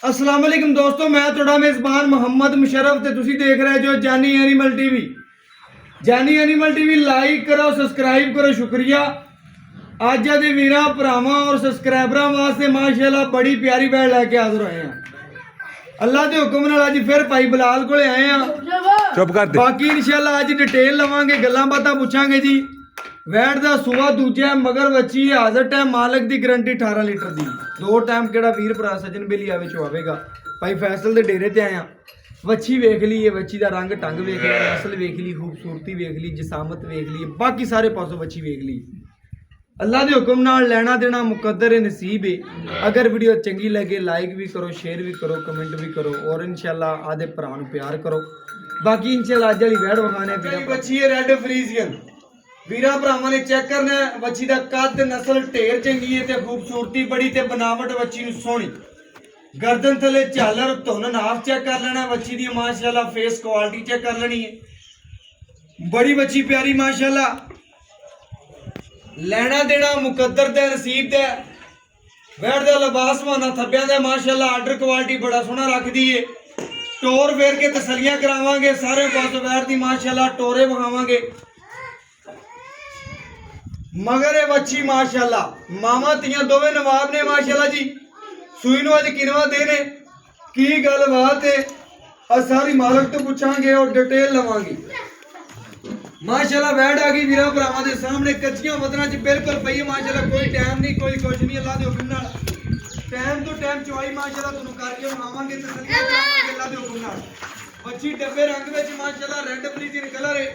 अस्सलाम वालेकुम दोस्तों, मैं थोड़ा मेज़बान मोहम्मद मुशर्रफ ते तुसी देख रहे जो जानी एनिमल टीवी। जानी एनिमल टीवी लाइक करो, सब्सक्राइब करो, शुक्रिया। अज दे वीरां भरावां और सब्सक्राइबरां वास्ते माशाल्लाह बड़ी प्यारी बैड लैके हाज़र होए हैं। अल्लाह के हुक्म नाल अज फिर भाई बिलाल कोले आए हैं। चुप कर दे। बाकी इंशाल्लाह अज डिटेल लवांगे, गल्लां बातां पुछांगे जी। वैट का सूआ दूजा मगर बच्ची हाजर टाइम मालक की गारंटी 18 लीटर की। दो टाइम केड़ा वीर भरा सजन बेली आवे चुआवेगा। भाई फैसल के डेरे ते आया। वच्छी वेख ली है, वच्छी का रंग ढंग वेख लिया, नस्ल वेख ली, खूबसूरती वेख ली, जसामत वेख ली, बाकी सारे पासों वच्छी वेख ली। अल्लाह के हुक्म नाल लेना देना मुकद्दर है, नसीब है। अगर वीडियो चंगी लगे लाइक भी करो, शेयर भी करो, कमेंट भी करो और इंशाल्लाह आदे भरा नूं प्यार करो। बाकी इंशाल्लाह अज वाली वैड वखाने बच्ची है रेड फ्रीजियन। वीरा भरावां ने चेक करना है बच्ची का कद, नस्ल ढेर चंगी है, खूबसूरती बड़ी ते बनावट बच्ची नूं सोहनी। गर्दन थले झालर धुन नाफ चेक कर लेना बच्ची दी, माशाल्लाह फेस क्वालिटी चेक कर लेनी है। बड़ी बच्ची प्यारी माशाल्लाह। लेना देना मुकद्दर दे, नसीब दे। बैठ दा लिबास माना थब्बियां दा माशाल्लाह आर्डर क्वालिटी बड़ा सोहना रखदी है। टोर फेर के तसलियां करावांगे सारे पासों बैठ दी माशाल्लाह, टोरे विखावांगे। मगर ये बच्ची माशाल्लाह मामा तियां दोवे नवाब ने माशाल्लाह जी। सूई नूं अज किनवा देने की गल बात है, अज सारी मालक तो पूछांगे और डिटेल लवांगे। माशाल्लाह वैड आ गई वीरा भरावां दे सामने, कच्चियां वदना च बिल्कुल पई है माशाल्लाह। कोई टाइम नहीं, कोई कुछ नहीं, अल्लाह दे हुक्म नाल टाइम तो टाइम चवाई माशाल्लाह तुहानूं करके विखावांगे, तसल्लियां करावांगे अल्लाह दे हुक्म नाल। बच्ची डब्बे रंग में माशाल्लाह रेड फ्रीजियन कलर है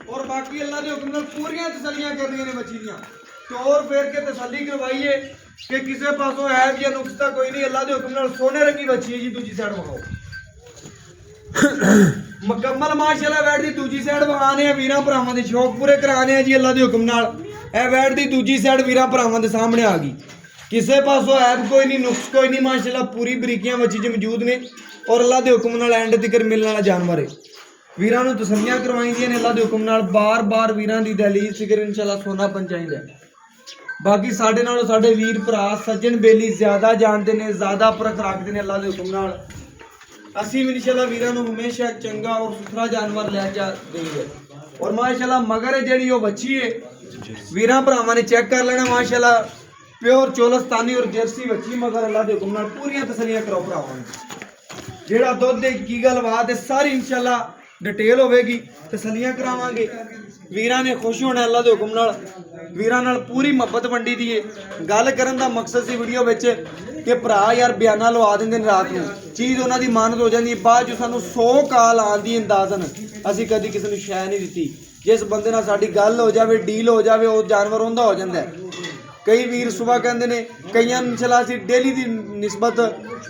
और बाकी अल्लाह के हुक्म नाल पूरियां तसल्लियां करनियां ने बच्ची दियां। टोर फेर के तसल्ली करवाई है कि किसी पासों ऐब या नुक्स कोई नहीं। अल्लाह के हुक्म नाल सोने रंगी बच्ची है जी। दूजी साइड विखाओ मुकम्मल माशाल्लाह। वैट दी दूजी साइड विखाने हैं वीरां भरावां दे शौक पूरे कराने हैं जी अल्लाह के हुक्म नाल। ए वैट दी दूजी साइड वीरां भरावां दे सामने आ गई। किसी पासों ऐब कोई नहीं, नुक्स कोई नहीं माशाल्लाह। पूरी बरीकियां बच्ची च मौजूद ने और अल्लाह के हुक्म नाल एंड तक मिलने वाला जानवर है। वीरां नूं तसल्लियां करवाईंदियां ने अल्लाह के हुक्म नाल। बार बार वीरां दी दहलीज तक इंशाल्लाह सोना पहुंचाईंदा है। बाकी साडे नालों साडे वीर भरा सज्जन बेली ज्यादा जानते ने, ज्यादा परख रखते हैं अल्लाह के हुक्म नाल। असीं भी इंशाल्लाह वीरां नूं हमेशा चंगा और सुथरा जानवर लैके देंगे। और माशाल्लाह मगर जिहड़ी ओह बच्ची है वीरां भरावां ने चेक कर लेना माशाल्लाह। प्योर चोलस्तानी और जर्सी बच्ची मगर अल्लाह के हुक्म नाल पूरियां तसल्लियां कराओ भरावां नूं। जेड़ा दुध है की गलबात है सारी इंशाल्लाह डिटेल होगी, तसल्लियां करावांगे। वीरां ने खुश होना अल्लाह के हुक्म नाल। वीरां नाल पूरी मुहब्बत वंडी दी है। गल करन दा मकसद सी वीडियो विच कि भरा यार बयाना लवा दिंदे ने रात नूं, चीज़ उन्हां दी मानत हो जाती है। बाद जो सानूं 100 काल आंदी अंदाजन असीं कदी किसी नूं शै नहीं दित्ती। जिस बंदे नाल साडी गल हो जाए, डील हो जाए, वो जानवर उहदा हो जाता है। कई वीर सुबह कहते हैं, कई इंशाल्लाह असीं डेली की निस्बत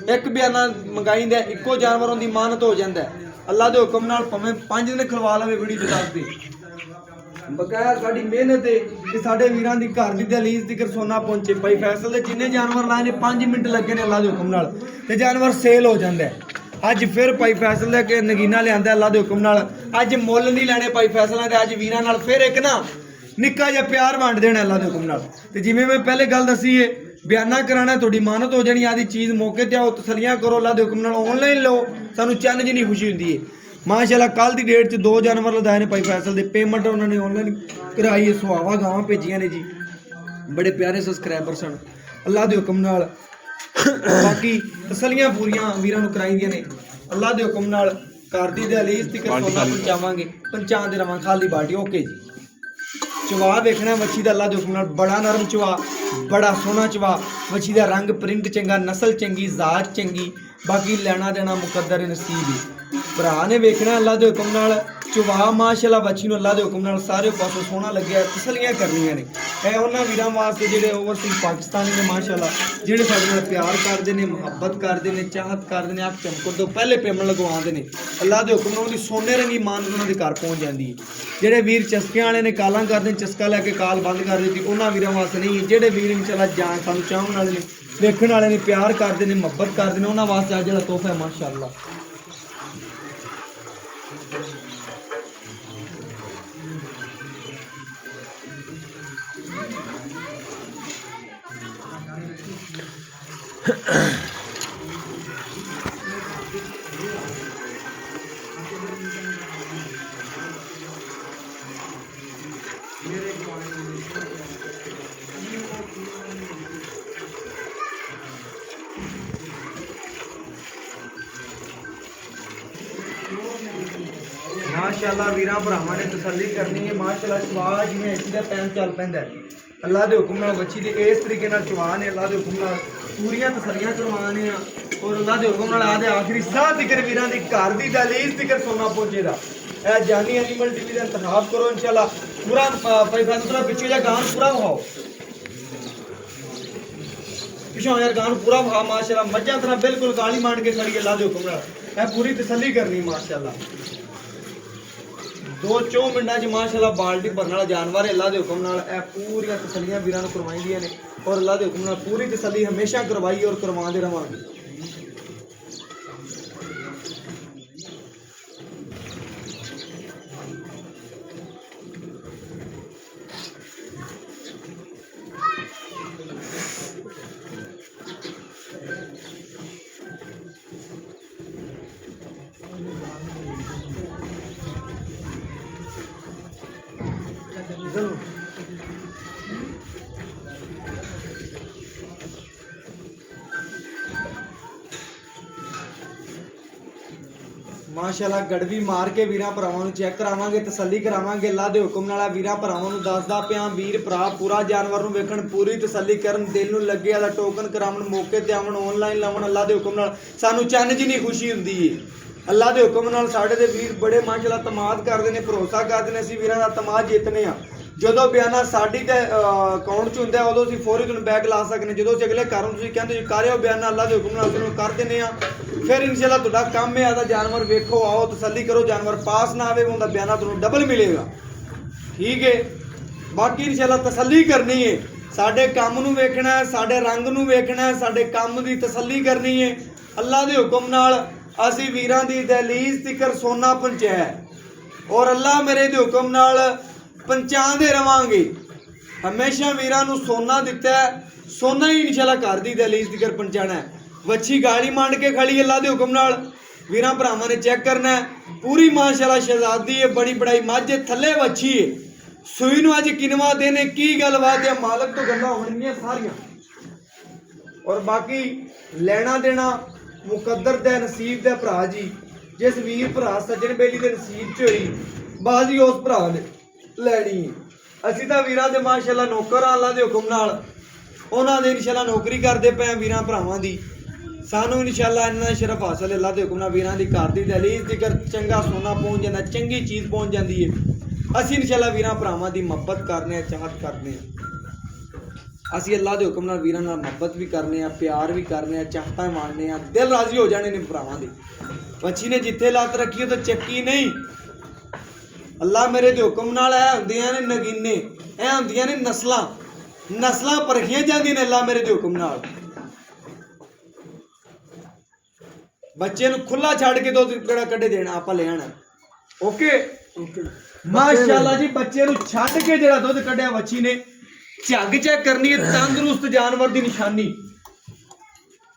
एक बयाना मंगाईंदा, इक्को जानवर उनकी मानत हो जाता है। अल्लाह के हुक्म नाल भावें 5 दिन खलवा लवे बड़ी दस दी बकाया साडी मेहनत है कि साडे वीरां दी घर दी दहलीज तक सोना पहुंचे। भाई फैसल दे जिन्ने जानवर लाए ने 5 मिनट लगे ने अल्लाह के हुक्म नाल ते जानवर सेल हो जाता है। अज फिर भाई फैसल दे के नगीना लिआंदा अल्लाह के हुक्म नाल। अज मुੱਲ नहीं लैने भाई फैसलों के, अज वीरां नाल फिर एक ना निक्का जिहा प्यार वंड देना अल्लाह के हुक्म नाल। ते जिवें मैं पहले गल दसी है बयाना कराना थोड़ी मानत हो जानी। आदि चीज़ मौके ते आओ, तसल्लियां करो अल्लाह के हुक्म नाल। ऑनलाइन लो सानूं चंद जिन्नी खुशी हुंदी है माशाल्लाह। कल की डेट 'च 2 जानवर लदाए ने भाई फैसल दे। पेमेंट उन्होंने ऑनलाइन कराई है, सुहावा गावां भेजियां ने जी। बड़े प्यारे सबसक्राइबर सन अल्लाह के हुक्म नाल। बाकी तसल्लियां पूरियां वीरां नूं कराईंदियां ने अल्लाह के हुक्म नाल। घर दी दहलीज तक सोना पहुंचावांगे, पहुंचाते रहां खाली बाटी। ओके जी। चवा वेखना मच्छी का अल्लाह के हुक्म नाल। बड़ा नरम चवा, बड़ा सोहना चवा। मच्छी का रंग प्रिंट चंगा, नस्ल चंगी, जात चंगी। बाकी लेना देना मुकद्दर नसीब है। भरा ने वेखना अल्लाह के हुक्म नाल। चवा माशाल्लाह बच्ची नूं अल्लाह के हुक्म नाल सारे पासों सोहना लग्या। तसल्लियां करनियां ने ए उन्हां वीरां वास्ते जिहड़े ओवरसीज पाकिस्तानी ने माशाल्लाह, जिहड़े साडे नाल प्यार करदे ने, मुहब्बत करदे ने, चाहत करदे ने। अख चमकण तो पहले पेमेंट लगवाते हैं अल्लाह के हुक्म नाल। उहदी सोने रंगी मानत उन्हां दे घर पहुंच जाती है। जिहड़े वीर चस्कियां वाले ने कालां करदे, चस्का लैके काल बंद कर दी, उन्हां वीरां वास्ते नहीं है। जिहड़े वीर इंशाल्लाह जान सानूं चाहण वाले ने, वेखण वाले ने, प्यार करदे ने, मुहब्बत करदे ने, उन्हां वास्ते अज जिहड़ा तोहफा है माशाल्लाह। माशाअल्लाह वीरां भरावां ने तसल्ली करनी है माशाअल्लाह चवा जिवें इसी दा टाइम चल पैंदा है अल्लाह दे हुक्म नाल बच्ची दे इस तरीके नाल चवा ने अल्लाह दे हुक्म नाल पूरियां तसल्लियां करवाने आ और अल्लाह दे हुक्म नाल आदे आखिरी साह तिकर वीरां दी घर दी दहलीज तिकर सोना पहुंचेगा ए जानी एनिमल टीवी दा इंतखाब करो इंशाअल्लाह पूरा पैसा दूसरा पिछे जा गान पूरा हो पिछों यार गान पूरा भा माशाअल्लाह मज्जा तरह बिल्कुल गाली मान के खड़ी अल्लाह दे हुक्म नाल ए पूरी तसल्ली करनी माशाअल्लाह 2-4 मिनटां च माशाअल्लाह बाल्टी भरने वाला जानवर है अल्लाह दे हुक्म नाल ए पूरी तसल्लियां वीरां नूं करवाईंदियां ने और अल्लाह दे हुक्म नाल पूरी तसल्ली हमेशा करवाई और करवाते रहांगे माशाअल्लाह गड़वी मार के वीरां भरावां नूं चेक करावांगे तसल्ली करावांगे अल्लाह दे हुक्म नाल वीरां भरावां नूं दसदा पिया वीर भरा पूरा जानवर नूं वेखण पूरी तसल्ली करन दिल नूं लगे आला टोकन करावन मौके ते आवन ऑनलाइन लावन अल्लाह दे हुक्म नाल सानू चन्न जिन्नी खुशी हुंदी है अल्लाह दे हुक्म नाल साडे दे वीर बड़े माशाअल्लाह तमाद करदे ने भरोसा करदे ने असीं वीरां दा तमाद जितने आ ਜਦੋਂ ਬਿਆਨਾ ਸਾਡੀ ਤੇ ਅਕਾਊਂਟ 'ਚ ਹੁੰਦਾ ਉਦੋਂ ਅਸੀਂ ਫੌਰੀ ਤੁਹਾਨੂੰ ਬੈਕ ਲਾ ਸਕਦੇ ਜਦੋਂ ਅਸੀਂ ਅਗਲੇ ਘਰ ਨੂੰ ਤੁਸੀਂ ਕਹਿੰਦੇ ਜੀ ਕਰਿਓ ਬਿਆਨਾ ਅੱਲਾਹ ਦੇ ਹੁਕਮ ਨਾਲ ਅਸੀਂ ਉਹਨੂੰ ਕਰ ਦਿੰਦੇ ਆ ਫਿਰ ਇਨਸ਼ਾਅੱਲਾ ਤੁਹਾਡਾ ਕੰਮ ਹੈ ਆਦਾ ਜਾਨਵਰ ਵੇਖੋ ਆਓ ਤਸੱਲੀ ਕਰੋ ਜਾਨਵਰ ਪਾਸ ਨਾ ਆਵੇ ਉਹਦਾ ਬਿਆਨਾ ਤੁਹਾਨੂੰ ਡਬਲ ਮਿਲੇਗਾ ਠੀਕ ਹੈ ਬਾਕੀ ਇਨਸ਼ਾਅੱਲਾ ਤਸੱਲੀ ਕਰਨੀ ਹੈ ਸਾਡੇ ਕੰਮ ਨੂੰ ਵੇਖਣਾ ਹੈ ਸਾਡੇ ਰੰਗ ਨੂੰ ਵੇਖਣਾ ਹੈ ਸਾਡੇ ਕੰਮ ਦੀ ਤਸੱਲੀ ਕਰਨੀ ਹੈ ਅੱਲਾਹ ਦੇ ਹੁਕਮ ਨਾਲ ਅਸੀਂ ਵੀਰਾਂ ਦੀ ਦਹਲੀਜ਼ ਤਿਕਰ ਸੋਨਾ ਪਹੁੰਚਾਇਆ ਔਰ ਅੱਲਾਹ ਮੇਰੇ ਦੇ ਹੁਕਮ ਨਾਲ पहुंचाते रवांगे हमेशा वीरां नूं सोना दिता है सोना ही इंशाअल्लाह घर दी दहलीज तिकर पहुंचाना है वच्छी गाड़ी मांड के खड़ी अल्लाह दे हुक्म नाल वीरां भरावां ने चेक करना है पूरी माशाअल्लाह शहजादी है बड़ी बड़ाई मझ थल्ले वच्छी है सूई नूं अज किनवा देने की गलबात है मालक तो गल्लां होणगियां सारियां और बाकी लेना देना मुकद्दर दे नसीब दे भरा जी जिस वीर भरा सज्जन बेली दे नसीब च होई बाजी उस भरा ने ਲੈਣੀ ਅਸੀਂ ਤਾਂ ਵੀਰਾਂ ਦੇ ਮਾਸ਼ਾਅੱਲਾ ਨੌਕਰ ਆ ਅੱਲਾ ਦੇ ਹੁਕਮ ਨਾਲ ਉਹਨਾਂ ਦੇ ਇਨਸ਼ਾਅੱਲਾ ਨੌਕਰੀ ਕਰਦੇ ਪਏ ਵੀਰਾਂ ਭਰਾਵਾਂ ਦੀ ਸਾਨੂੰ ਇਨਸ਼ਾਅੱਲਾ ਇੰਨਾ ਸ਼ਰਫ ਹਾਸਲ ਅੱਲਾ ਦੇ ਹੁਕਮ ਨਾਲ ਵੀਰਾਂ ਦੀ ਘਰ ਦੀ ਦਹਲੀਜ਼ ਤੀਕਰ ਚੰਗਾ ਸੋਨਾ ਪਹੁੰਚ ਜਾਂਦਾ ਚੰਗੀ ਚੀਜ਼ ਪਹੁੰਚ ਜਾਂਦੀ ਹੈ ਅਸੀਂ ਇਨਸ਼ਾਅੱਲਾ ਵੀਰਾਂ ਭਰਾਵਾਂ ਦੀ ਮੁਹੱਬਤ ਕਰਨੇ ਆ ਚਾਹਤ ਕਰਨੇ ਆ ਅਸੀਂ ਅੱਲਾ ਦੇ ਹੁਕਮ ਨਾਲ ਵੀਰਾਂ ਨਾਲ ਮੁਹੱਬਤ ਵੀ ਕਰਨੇ ਆ ਪਿਆਰ ਵੀ ਕਰਨੇ ਆ ਚਾਹਤਾਂ ਮਾਣਨੇ ਆ ਦਿਲ ਰਾਜ਼ੀ ਹੋ ਜਾਣੇ ਨੇ ਭਰਾਵਾਂ ਦੇ ਬੱਚੀ ਨੇ ਜਿੱਥੇ ਲੱਤ ਰੱਖੀ ਉਹ ਤਾਂ ਚੱਕੀ ਨਹੀਂ अल्लाह मेरे दे हुक्म नाल ऐ हुंदियां ने नगीने ऐ हुंदियां ने नस्लां परखियां जांदियां ने अल्लाह मेरे दे हुक्म नाल बच्चे नूं खुला छड़ के दुध कड़ा कड्ढे देना आपां ले आना ओके माशाअल्लाह जी बच्चे नूं छड़ के जेड़ा दुध कड्ढिया बच्ची ने झग चेक करनी है तंदुरुस्त जानवर दी निशानी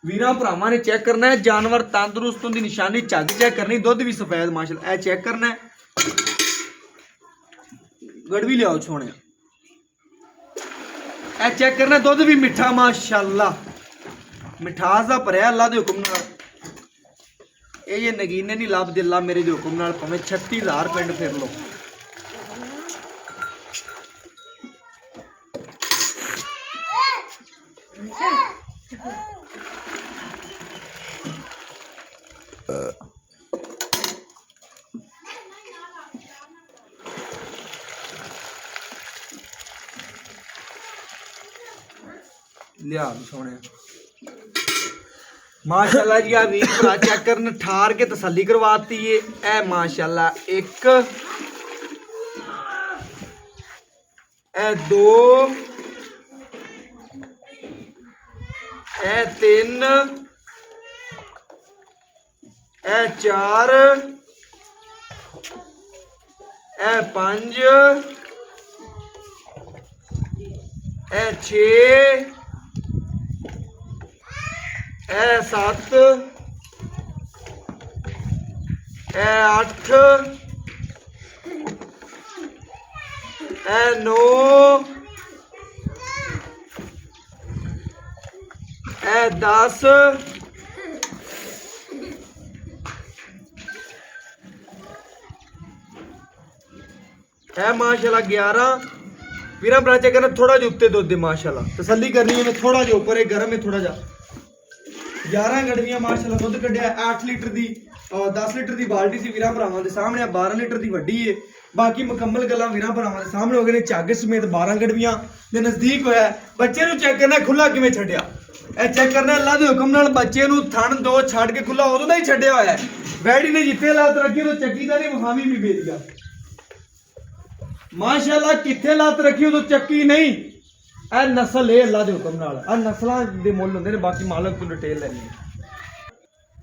वीरां भरावां ने चेक करना है जानवर तंदुरुस्त दी निशानी झग चेक करनी दुध भी सफेद माशाअल्लाह ऐ चेक करना है गड़वी लियाओ सोने ए चेक करना दुध भी मिठा माशाअल्लाह मिठास दा भरिया अल्लाह दे हुक्म नाल ये नगीने नहीं लभदे अल्लाह मेरे दे हुक्म नाल भावें 36000 पिंड फिर लो लिया सोने माशाअल्लाह जी आ वीर भरा चेक करन ठार के तसल्ली करवाती है ए माशाअल्लाह एक ए दो ए तीन ए चार ए पंज ए छे ए 7 ए 8 ए 9 ए 10 ए ਹੈ ਮਾਸ਼ਾਅੱਲਾ 11 ਵੀਰਾਂ ਭਰਾ ਚੈੱਕ ਕਰਨਾ ਥੋੜਾ ਜਿਹਾ ਉੱਤੇ ਦੁੱਧ ਦੇ ਮਾਸ਼ਾਅੱਲਾ ਤਸੱਲੀ ਕਰਨੀ ਹੈ ਥੋੜਾ ਜਿਹਾ ਉੱਪਰ ਹੈ ਗਰਮ ਹੈ ਥੋੜਾ ਜਿਹਾ 11 ਗੜਵੀਆਂ ਮਾਸ਼ਾਅੱਲਾ ਦੁੱਧ ਕੱਢਿਆ 8 ਲੀਟਰ ਦੀ 10 ਲੀਟਰ ਦੀ ਬਾਲਟੀ ਸੀ ਵੀਰਾਂ ਭਰਾਵਾਂ ਦੇ ਸਾਹਮਣੇ 12 ਲੀਟਰ ਦੀ ਵੱਡੀ ਏ ਬਾਕੀ ਮੁਕੰਮਲ ਗੱਲਾਂ ਵੀਰਾਂ ਭਰਾਵਾਂ ਦੇ ਸਾਹਮਣੇ ਹੋ ਗਏ ਨੇ ਝੱਗ ਸਮੇਤ 12 ਗੜਵੀਆਂ ਦੇ ਨਜ਼ਦੀਕ ਹੋਇਆ ਬੱਚੇ ਨੂੰ ਚੈੱਕ ਕਰਨਾ ਖੁੱਲਾ ਕਿਵੇਂ ਛੱਡਿਆ ਇਹ ਚੈੱਕ ਕਰਨਾ ਅੱਲਾ ਦੇ ਹੁਕਮ ਨਾਲ ਬੱਚੇ ਨੂੰ ਥਣ ਦੋ ਛੱਡ ਕੇ ਖੁੱਲਾ ਉਦੋਂ ਦਾ ਹੀ ਛੱਡਿਆ ਹੋਇਆ ਹੈ ਵੈੜੀ ਨੇ ਜਿੱਥੇ ਲਾਤ ਰੱਖੀ ਉਹ ਚੱਕੀ ਦਾ ਨਹੀਂ ਵਹਾਵੀ ਵੀ ਵੇਚ ਗਿਆ ਮਾਸ਼ਾਅੱਲਾ ਕਿੱਥੇ ਲਾਤ ਰੱਖੀ ਉਦੋਂ ਚੱਕੀ ਨਹੀਂ ਇਹ ਨਸਲ ਹੈ ਅੱਲਾ ਦੇ ਹੁਕਮ ਨਾਲ ਆ ਨਸਲਾਂ ਦੇ ਮੁੱਲ ਹੁੰਦੇ ਨੇ ਬਾਕੀ ਮਾਲਕ ਤੋਂ ਡਿਟੇਲ ਲੈਣੀ ਹੈ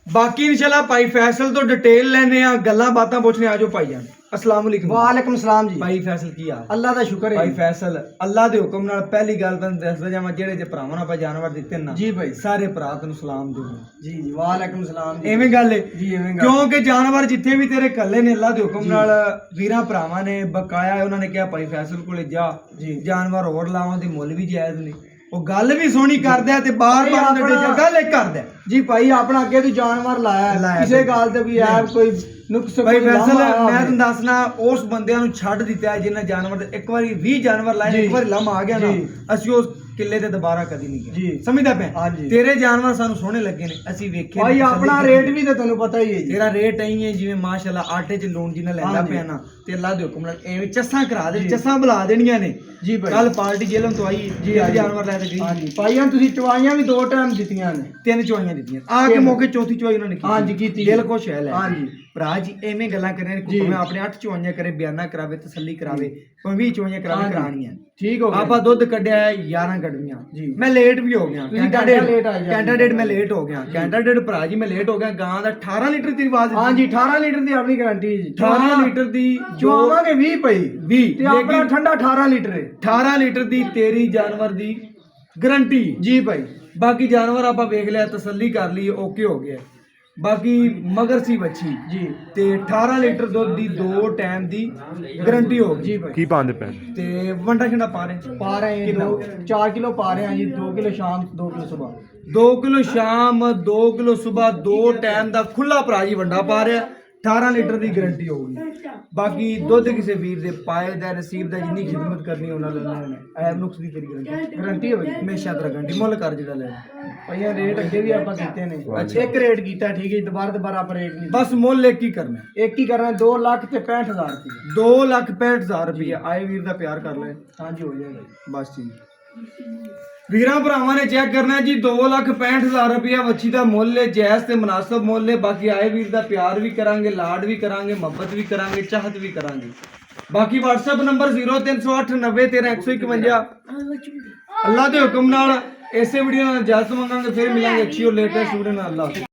ਬਾਕੀ ਇਨਸ਼ਾਅੱਲਾ ਭਾਈ ਫੈਸਲ ਤੋਂ ਡਿਟੇਲ ਲੈਣੇ ਆ ਗੱਲਾਂ ਬਾਤਾਂ ਪੁੱਛਣੇ ਆਜੋ ਭਾਈਆਂ अस्सलाम वालेकुम वालेकुम सलाम जी भाई फैसल की हाल अल्लाह दा शुक्र है भाई फैसल अल्लाह दे हुक्म नाल पहली गल तन दसदा जावां जेड़े जे भरावां नाल जानवर दित्ते ना जी भाई सारे भरा तैनूं सलाम दे जी जी वालेकुम सलाम जी एवें गल है जी एवें गल क्योंकि जानवर जिथे भी तेरे कल्ले ने अल्लाह दे हुक्म नाल वीरां भरावां ने बकाया है उन्होंने कहा भाई फैसल कोले जा जी जानवर होर लावां ते मुੱਲ भी जायज ने ਉਹ ਗੱਲ ਵੀ ਸੋਹਣੀ ਕਰਦਾ ਤੇ ਬਾਰ-ਬਾਰ ਨੱਡੇ ਗੱਲ ਇੱਕ ਕਰਦਾ ਜੀ ਭਾਈ ਆਪਣਾ ਅੱਗੇ ਤੂੰ ਜਾਨਵਰ ਲਾਇਆ ਕਿਸੇ ਗੱਲ ਤੇ ਵੀ ਐ ਕੋਈ ਨੁਕਸ ਭਾਈ ਫੈਸਲ ਮੈਂ ਤੁਹਾਨੂੰ ਦੱਸਣਾ ਉਸ ਬੰਦਿਆਂ ਨੂੰ ਛੱਡ ਦਿੱਤਾ ਜਿਨ੍ਹਾਂ ਜਾਨਵਰ ਦੇ ਇੱਕ ਵਾਰੀ 20 ਜਾਨਵਰ ਲਾਏ ਇੱਕ ਵਾਰੀ ਲੰਮ ਆ ਗਿਆ ਨਾ ਅਸੀਂ ਉਸ ਕਿੱਲੇ ਤੇ ਦੁਬਾਰਾ ਕਦੀ ਨਹੀਂ ਗਏ ਜੀ ਸਮਝਦਾ ਪਿਆ ਤੇਰੇ ਜਾਨਵਰ ਸਾਨੂੰ ਸੋਹਣੇ ਲੱਗੇ ਨੇ ਅਸੀਂ ਵੇਖੇ ਭਾਈ ਆਪਣਾ ਰੇਟ ਵੀ ਤੇ ਤੁਹਾਨੂੰ ਪਤਾ ਹੀ ਹੈ ਜੀ ਤੇਰਾ ਰੇਟ ਐਂ ਹੈ ਜਿਵੇਂ ਮਾਸ਼ਾਅੱਲਾ ਆਟੇ 'ਚ ਲੂਣ ਜਿੰਨਾ ਲੈਂਦਾ ਪਿਆ ਨਾ ਤੇ ਅੱਲਾ ਦੇ ਹੁਕਮ ਨਾਲ ਐਵੇਂ ਚੱਸਾਂ ਕਰਾ ਦੇ ਚੱਸਾਂ ਬੁਲਾ ਦੇਣੀਆਂ ਨੇ ਜੀ ਭਾਈ ਕੱਲ ਪਾਰਟੀ ਜੇਲ੍ਹ ਤੋਂ ਆਈ ਜੀ ਜਾਨਵਰ ਲੈ ਕੇ ਗਈ ਹਾਂਜੀ ਭਾਈਆਂ ਤੁਸੀਂ ਚਵਾਈਆਂ ਵੀ 2 ਟਾਈਮ ਦਿੱਤੀਆਂ ਨੇ 3 ਚਵਾਈਆਂ ਦਿੱਤੀਆਂ ਆ ਕੇ ਮੌਕੇ ਚੌਥੀ ਚਵਾਈ ਉਹਨਾਂ ਨੇ ਕੀਤੀ ਹਾਂਜੀ ਕੀਤੀ ਦਿਲ ਖੁਸ਼ ਹੈ ਲੈ ਹਾਂਜੀ ਭਰਾ ਜੀ ਐਵੇਂ ਗੱਲਾਂ ਕਰ ਰਹੇ ਨੇ ਭਾਵੇਂ ਆਪਣੇ 8 ਚਵਾਈਆਂ ਕਰੇ ਬਿਆਨਾ ਕਰਾਵੇ ਤਸੱਲੀ ਕਰਾਵੇ ਭਾਵੇਂ 20 ਚਵਾਈਆਂ ਕਰਾਵੇ ਕਰਾਣੀਆਂ ਠੀਕ ਹੋ ਗਿਆ ਆਪਾਂ ਦੁੱਧ ਕੱਢਿਆ 11 ਗੜਵੀਆਂ ਜੀ ਮੈਂ ਲੇਟ ਵੀ ਹੋ ਗਿਆ ਕੈਂਡੀਡੇਟ ਮੈਂ ਲੇਟ ਹੋ ਗਿਆ ਜੀ। ਕੈਂਡੀਡੇਟ ਭਰਾ ਜੀ ਮੈਂ ਲੇਟ ਹੋ ਗਿਆ ਗਾਂ ਦਾ 18 ਲੀਟਰ ਦੀ ਆਵਾਜ਼ ਹਾਂਜੀ 18 ਲੀਟਰ ਦੀ ਆਪਣੀ ਗਾਰੰਟੀ ਜੀ 18 ਲੀਟਰ ਦੀ ਚਵਾਵਾਂਗੇ 20 ਪਈ 20 ਤੇ ਆਪਣਾ ਠੰਡਾ 18 ਲੀਟਰ ਹੈ 18 ਲੀਟਰ ਦੀ ਤੇਰੀ ਜਾਨਵਰ ਦੀ ਗਾਰੰਟੀ ਜੀ ਭਾਈ ਬਾਕੀ ਜਾਨਵਰ ਆਪਾਂ ਵੇਖ ਲਿਆ ਤਸੱਲੀ ਕਰ ਲਈ ਓਕੇ ਹੋ ਗਿਆ ਬਾਕੀ ਮਗਰ ਸੀ ਬੱਚੀ ਜੀ ਤੇ 18 ਲੀਟਰ ਦੁੱਧ ਦੀ 2 ਟਾਈਮ ਦੀ ਗਾਰੰਟੀ ਹੋ ਗਈ ਜੀ ਭਾਈ ਕੀ ਪਾਉਂਦੇ ਪੈ ਤੇ ਵੰਡਾ ਛੰਡਾ ਪਾ ਰਹੇ ਪਾ ਰਹੇ ਹਾਂ 4 ਕਿਲੋ ਪਾ ਰਹੇ ਹਾਂ ਜੀ 2 ਕਿਲੋ ਸ਼ਾਮ 2 ਕਿਲੋ ਸਵੇਰ 2 ਕਿਲੋ ਸ਼ਾਮ 2 ਕਿਲੋ ਸਵੇਰ 2 ਟਾਈਮ ਦਾ ਖੁੱਲਾ ਭਰਾ ਜੀ ਵੰਡਾ ਪਾ ਰਿਹਾ 18 ਲੀਟਰ ਦੀ ਗਾਰੰਟੀ ਹੋਊਗੀ ਬਾਕੀ ਦੁੱਧ ਕਿਸੇ ਵੀਰ ਦੇ ਪਾਏ ਦਾ ਨਸੀਬ ਦਾ ਜਿੰਨੀ ਖਿਦਮਤ ਕਰਨੀ ਉਹਨਾਂ ਲੈਣਾ ਨੇ ਐਬ ਨੁਕਸ ਦੀ ਤੇਰੀ ਗਾਰੰਟੀ ਹੋਵੇ ਹਮੇਸ਼ਾ ਤੇਰਾ ਗਾਰੰਟੀ ਮੁੱਲ ਕਰ ਜਿਹੜਾ ਲੈਣਾ ਭਈਆ ਰੇਟ ਅੱਗੇ ਵੀ ਆਪਾਂ ਕੀਤੇ ਨੇ ਇੱਕ ਰੇਟ ਕੀਤਾ ਠੀਕ ਹੈ ਦੁਬਾਰਾ ਆਪਾਂ ਰੇਟ ਨਹੀਂ ਬਸ ਮੁੱਲ ਇੱਕ ਹੀ ਕਰਨਾ ਇੱਕ ਹੀ ਕਰਨਾ 2 ਲੱਖ ਤੇ 65000 ਰੁਪਏ 2,65,000 ਰੁਪਏ ਆਏ ਵੀਰ ਦਾ ਪਿਆਰ ਕਰ ਲੈ ਹਾਂਜੀ ਹੋ ਜਾਏਗਾ ਬਸ ਜੀ ਵੀਰਾਂ ਭਰਾਵਾਂ ਨੇ ਚੈੱਕ ਕਰਨਾ ਜੀ 2,65,000 ਰੁਪਏ ਵੱਛੀ ਦਾ ਮੁੱਲ ਹੈ ਜਾਇਜ਼ ਤੇ ਮੁਨਾਸਬ ਮੁੱਲ ਹੈ ਬਾਕੀ ਆਏ ਵੀਰ ਦਾ ਪਿਆਰ ਵੀ ਕਰਾਂਗੇ ਲਾਡ ਵੀ ਕਰਾਂਗੇ ਮੁਹੱਬਤ ਵੀ ਕਰਾਂਗੇ ਚਾਹਤ ਵੀ ਕਰਾਂਗੇ ਬਾਕੀ WhatsApp ਨੰਬਰ 0308901351 ਅੱਲਾ ਦੇ ਹੁਕਮ ਨਾਲ ਇਸੇ ਵੀਡੀਓ ਨਾਲ ਇਜਾਜ਼ਤ ਮੰਗਾਂਗੇ ਫਿਰ ਮਿਲਾਂਗੇ ਅੱਛੀ ਔਰ ਲੇਟੈਸਟ ਵੀਡੀਓ ਨਾਲ ਅੱਲਾ